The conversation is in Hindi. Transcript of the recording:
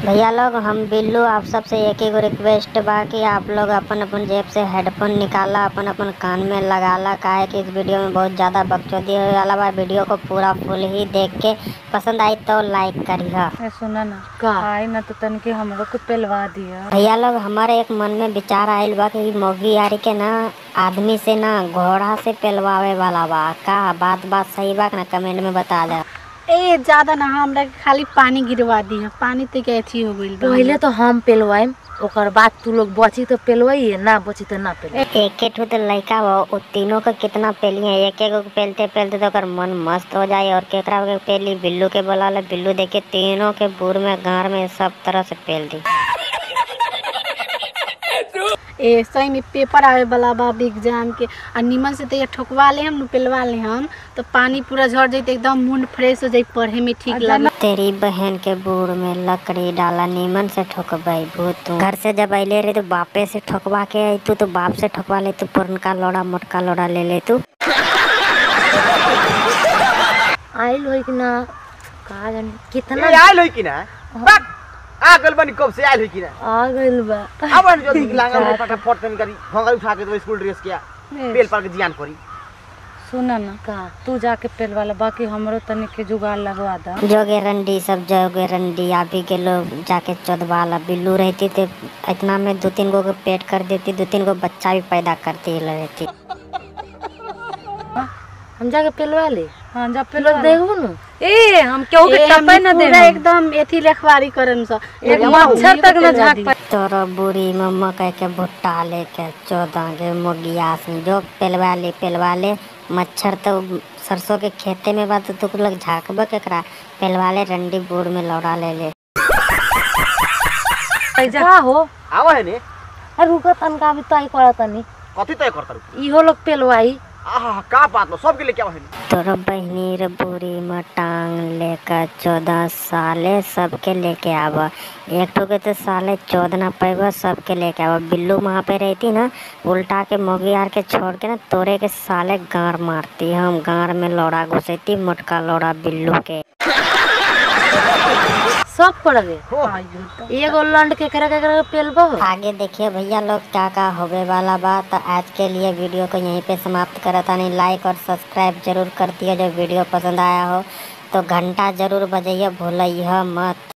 भैया लोग हम बिल्लू आप सबसे एक ही रिक्वेस्ट बा कि आप लोग अपन अपन जेब से हेडफोन निकाला अपन अपन कान में लगाला। काहे कि इस वीडियो में बहुत ज़्यादा बकचोदी होने वाला बा। वीडियो को पूरा फुल ही देख के पसंद आई तो लाइक करिहा। सुना ना का आई ना तो तनके हमरो को पेलवा दिया। भैया लोग हमारे एक मन में विचार आयल बा कि मोगी यारी के ना आदमी से ना घोड़ा से पेलवावे वाला बा। का बात सही बा ना? कमेंट में बता दे। ए ज्यादा ना हमरा के खाली पानी गिरवा दी है। पानी ते के अथी हो गइल बा। पहले तो हम पेलवाएम ओकर बाद तू लोग बची तो पेलवाइए, ना बची तो ना पेलवाई। एक ठो तो लड़का बा वो तीनों का कितना पेली है। एक को पेलते पेलते तो कर मन मस्त हो जाए। और केकरा के पेली बिल्लू के बोला ले। बिल्लू देखे तीनों के बुर में गार में सब तरह से पेल दी। ए सही में पेपर आवे वाला बा एग्जाम के आ निमन से तो ठोकवा ले हम पेलवा ले हम तो पानी पूरा झड़ जाए एकदम मूड फ्रेश हो जाए, पढ़े में ठीक लगे। तेरी बहन के बूढ़ में लकड़ी डाला नीमन से ठोकबाई भूत। घर से जब अले रहे तो बापे से ठोकवा के आई तू तो बाप से ठोकवा ले। तू पुरनका लोड़ा मोटका लोड़ा ले ले तू। आइल होई कि ना का जाने कितना आइल होई कि ना आ गल बनी कब से आइल होई कि ना आ गइल बा। अब जल्दी लांगा में फटाफट तन करी भंगा उठा के तो स्कूल ड्रेस किया पेल पर के जियान पड़ी। सुना ना का तू जाके पेलवा ला, बाकी हमरो तने के जुगाड़ लगवा दा। जोगे रंडी सब जोगे रंडी अभी के लोग जाके चौदवाला। बिल्लू रहती तो इतना में 2-3 गो पेट कर देती, 2-3 गो बच्चा भी पैदा करती रहती। हम जाके पेलवा ले। हां जा पेलो देखबो न। ए हम केहू के टपै न दे। एकदम एथी लेखवारी करम स एक मच्छर तक न झाक पाए। तोरा बुरी मम्मा कह के भुट्टा लेके 14 के मोगिया से जो पेलवा ले। मच्छर तो सरसों के खेते में बात तो लोग झाकबा केकरा पेलवा ले। रंडी बूढ़ में लौड़ा ले ले। का हो आवा है ने रुका तनका भी तय करतनी कथि तय करता इहो लोग पेलवाई। आहा का बात लो सब के लेके आवा है। तोरा बहनी रे बुरी में टांग लेकर 14 साले सबके लेके आवा। एक ठो के तो साले 14 ना पैबा सबके लेके आवा। बिल्लू वहाँ पे रहती ना उल्टा के मोगी यार के छोड़ के ना तोरे के साले गार मारती। हम गार में लौड़ा घुसेती मोटका लौड़ा बिल्लू के सब पड़ गए। एगो लंड के करा पेलबो। आगे देखिए भैया लोग क्या क्या होवे वाला बा। तो आज के लिए वीडियो को यहीं पे समाप्त करता नहीं। लाइक और सब्सक्राइब जरूर कर दिया। जो वीडियो पसंद आया हो तो घंटा जरूर बजाइए, भूलिए मत।